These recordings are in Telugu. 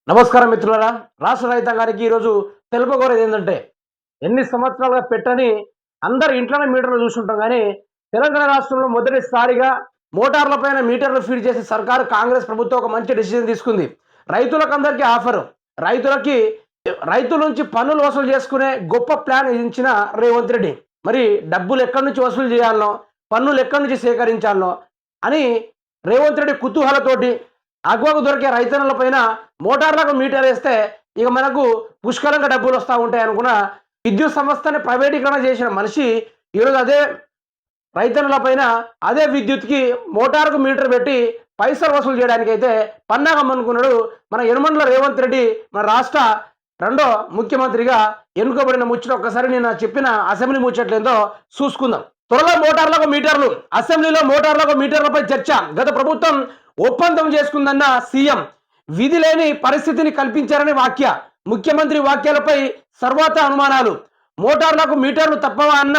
నమస్కారం మిత్రులారా. రాష్ట్ర రైతాంగానికి ఈరోజు తెలుపగోరేది ఏంటంటే, ఎన్ని సంవత్సరాలుగా పెట్టని అందరు ఇంట్లోనే మీటర్లు చూసుంటాం కానీ, తెలంగాణ రాష్ట్రంలో మొదటిసారిగా మోటార్ల పైన మీటర్లు ఫీడ్ చేసే సర్కారు కాంగ్రెస్ ప్రభుత్వం ఒక మంచి డెసిషన్ తీసుకుంది. రైతులకందరికీ ఆఫరు. రైతులకి రైతుల నుంచి పన్నులు వసూలు చేసుకునే గొప్ప ప్లాన్ విధించిన రేవంత్ రెడ్డి. మరి డబ్బులు ఎక్కడి నుంచి వసూలు చేయాలనో, పన్నులు ఎక్కడి నుంచి సేకరించాలనో అని రేవంత్ రెడ్డి కుతూహలతోటి అగ్వకు దొరికే రైతన్నుల పైన మోటార్లకు మీటర్ వేస్తే ఇక మనకు పుష్కలంగా డబ్బులు వస్తూ ఉంటాయి అనుకున్న విద్యుత్ సంస్థని ప్రైవేటీకరణ చేసిన మనిషి ఈరోజు అదే రైతన్నుల పైన అదే విద్యుత్కి మోటార్కు మీటర్ పెట్టి పైసలు వసూలు చేయడానికి అయితే పన్నాగం అనుకున్నాడు మన యనమల రేవంత్ రెడ్డి. మన రాష్ట్ర రెండో ముఖ్యమంత్రిగా ఎన్నుకోబడిన ముచ్చట ఒక్కసారి నేను చెప్పిన అసెంబ్లీ ముచ్చట్లేందో చూసుకుందాం. త్వరలో మోటార్లకు మీటర్లు, అసెంబ్లీలో మోటార్లకు మీటర్లపై చర్చ. గత ప్రభుత్వం ఒప్పందం చేసుకుందన్న సీఎం, విధి లేని పరిస్థితిని కల్పించారని వ్యాఖ్య. ముఖ్యమంత్రి వ్యాఖ్యలపై సర్వత అనుమానాలు. మోటార్లకు మీటర్లు తప్పవా అన్న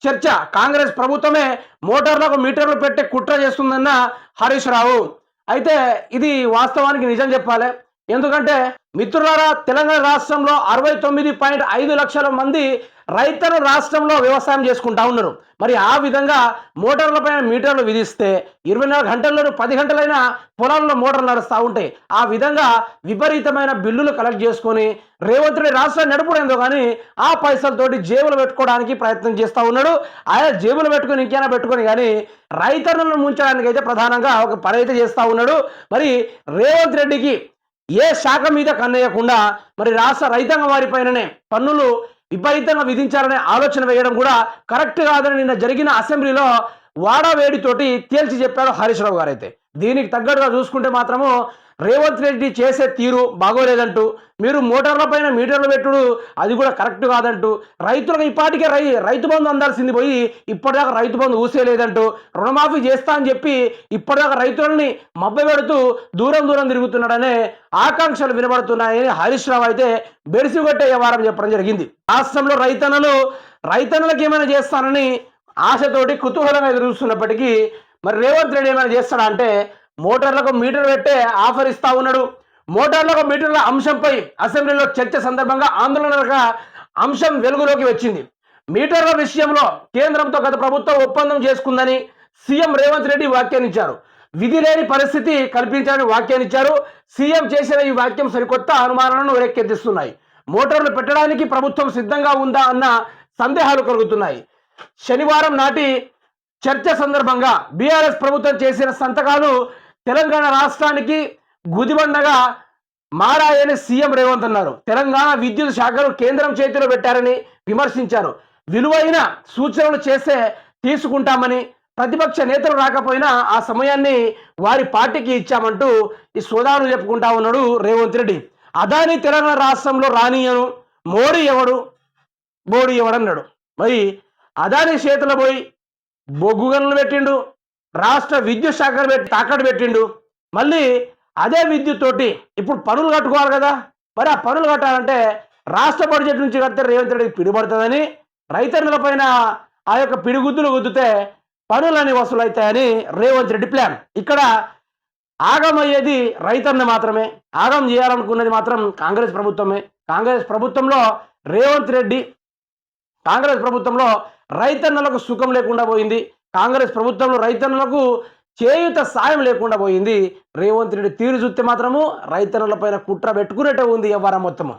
చర్చ. కాంగ్రెస్ ప్రభుత్వమే మోటార్లకు మీటర్లు పెట్టే కుట్ర చేస్తుందన్న హరీష్ రావు. అయితే ఇది వాస్తవానికి నిజం చెప్పాలి. ఎందుకంటే మిత్రులారా, తెలంగాణ రాష్ట్రంలో 69.5 లక్షల మంది రైతులు రాష్ట్రంలో వ్యవసాయం చేసుకుంటా ఉన్నారు. మరి ఆ విధంగా మోటార్ల పైన మీటర్లు విధిస్తే 24 గంటల్లోనూ 10 గంటలైనా పొలాల్లో మోటార్లు నడుస్తూ ఉంటాయి. ఆ విధంగా విపరీతమైన బిల్లులు కలెక్ట్ చేసుకొని రేవంత్ రెడ్డి రాష్ట్రాన్ని నడుపుడేందో కానీ ఆ పైసలతోటి జేబులు పెట్టుకోవడానికి ప్రయత్నం చేస్తూ ఉన్నాడు. ఆయన జేబులు పెట్టుకొని ఇంకేనా పెట్టుకొని కానీ రైతన్నులను ముంచడానికి అయితే ప్రధానంగా ఒక పని అయితే చేస్తూ ఉన్నాడు. మరి రేవంత్ రెడ్డికి ఏ శాఖ మీద కన్నేయకుండా మరి రాష్ట్ర రైతాంగం వారిపైననే పన్నులు విపరీతంగా విధించాలనే ఆలోచన వేయడం కూడా కరెక్ట్ కాదని నిన్న జరిగిన అసెంబ్లీలో వాడవేడితోటి తేల్చి చెప్పాడు హరీష్ రావు గారు. అయితే దీనికి తగ్గట్టుగా చూసుకుంటే మాత్రము రేవంత్ రెడ్డి చేసే తీరు బాగోలేదంటూ, మీరు మోటార్ల పైన మీటర్లు పెట్టుడు అది కూడా కరెక్ట్ కాదంటూ, రైతులకు ఇప్పటికే రైతు బంధు అందాల్సింది పోయి ఇప్పటిదాకా రైతు బంధు ఊసేలేదంటూ, రుణమాఫీ చేస్తా అని చెప్పి ఇప్పటిదాకా రైతులని మభ్యపెడుతూ దూరం దూరం తిరుగుతున్నాడనే ఆకాంక్షలు వినబడుతున్నాయని హరీష్ రావు అయితే బెడిసిగొట్టే వ్యవహారం చెప్పడం జరిగింది. రాష్ట్రంలో రైతన్నలకు ఏమైనా చేస్తానని ఆశతోటి కుతూహలంగా ఎదురుస్తున్నప్పటికీ మరి రేవంత్ రెడ్డి ఏమైనా చేస్తాడా అంటే మోటార్లకు మీటర్ పెట్టే ఆఫర్ ఇస్తా ఉన్నాడు. మోటార్లకు మీటర్ల అంశంపై అసెంబ్లీలో చర్చ సందర్భంగా ఆందోళనగా అంశం వెలుగులోకి వచ్చింది. మీటర్ల విషయంలో కేంద్రంతో గత ప్రభుత్వం ఒప్పందం చేసుకుందని సీఎం రేవంత్ రెడ్డి వ్యాఖ్యానించారు. విధి లేని పరిస్థితి కల్పించాలని వ్యాఖ్యానించారు. సీఎం చేసిన ఈ వాక్యం సరికొత్త అనుమానాలను రేకెత్తిస్తున్నాయి. మోటార్లు పెట్టడానికి ప్రభుత్వం సిద్ధంగా ఉందా అన్న సందేహాలు కలుగుతున్నాయి. శనివారం నాటి చర్చ సందర్భంగా బీఆర్ఎస్ ప్రభుత్వం చేసిన సంతకాలు తెలంగాణ రాష్ట్రానికి గుదిబండగా మారాయని సీఎం రేవంత్ అన్నారు. తెలంగాణ విద్యుత్ శాఖను కేంద్రం చేతిలో పెట్టారని విమర్శించారు. విలువైన సూచనలు చేస్తే తీసుకుంటామని, ప్రతిపక్ష నేతలు రాకపోయినా ఆ సమయాన్ని వారి పార్టీకి ఇచ్చామంటూ ఈ సోదాలు చెప్పుకుంటా ఉన్నాడు రేవంత్ రెడ్డి. అదాని తెలంగాణ రాష్ట్రంలో రానియను, మోడీ ఎవడన్నాడు. మరి అదాని చేతిలో పోయి బొగ్గు గనులు పెట్టిండు, రాష్ట్ర విద్యుత్ శాఖను పెట్టి తాకట్టు పెట్టిండు. మళ్ళీ అదే విద్యుత్ తోటి ఇప్పుడు పనులు కట్టుకోవాలి కదా. మరి ఆ పనులు కట్టాలంటే రాష్ట్ర బడ్జెట్ నుంచి కడితే రేవంత్ రెడ్డికి పిడిపడుతుందని, రైతన్నుల పైన ఆ యొక్క పిడిగుద్దులు గుద్దితే పనులని వసూలు అవుతాయని రేవంత్ రెడ్డి ప్లాన్. ఇక్కడ ఆగమయ్యేది రైతన్న మాత్రమే. ఆగం చేయాలనుకున్నది మాత్రం కాంగ్రెస్ ప్రభుత్వమే. కాంగ్రెస్ ప్రభుత్వంలో రైతన్నలకు సుఖం లేకుండా పోయింది. కాంగ్రెస్ ప్రభుత్వంలో రైతన్నలకు చేయుత సాయం లేకుండా పోయింది. రేవంత్ రెడ్డి తీరు చూస్తే మాత్రము రైతన్నుల పైన కుట్ర పెట్టుకునేట్టే ఉంది వ్యవహారం మొత్తము.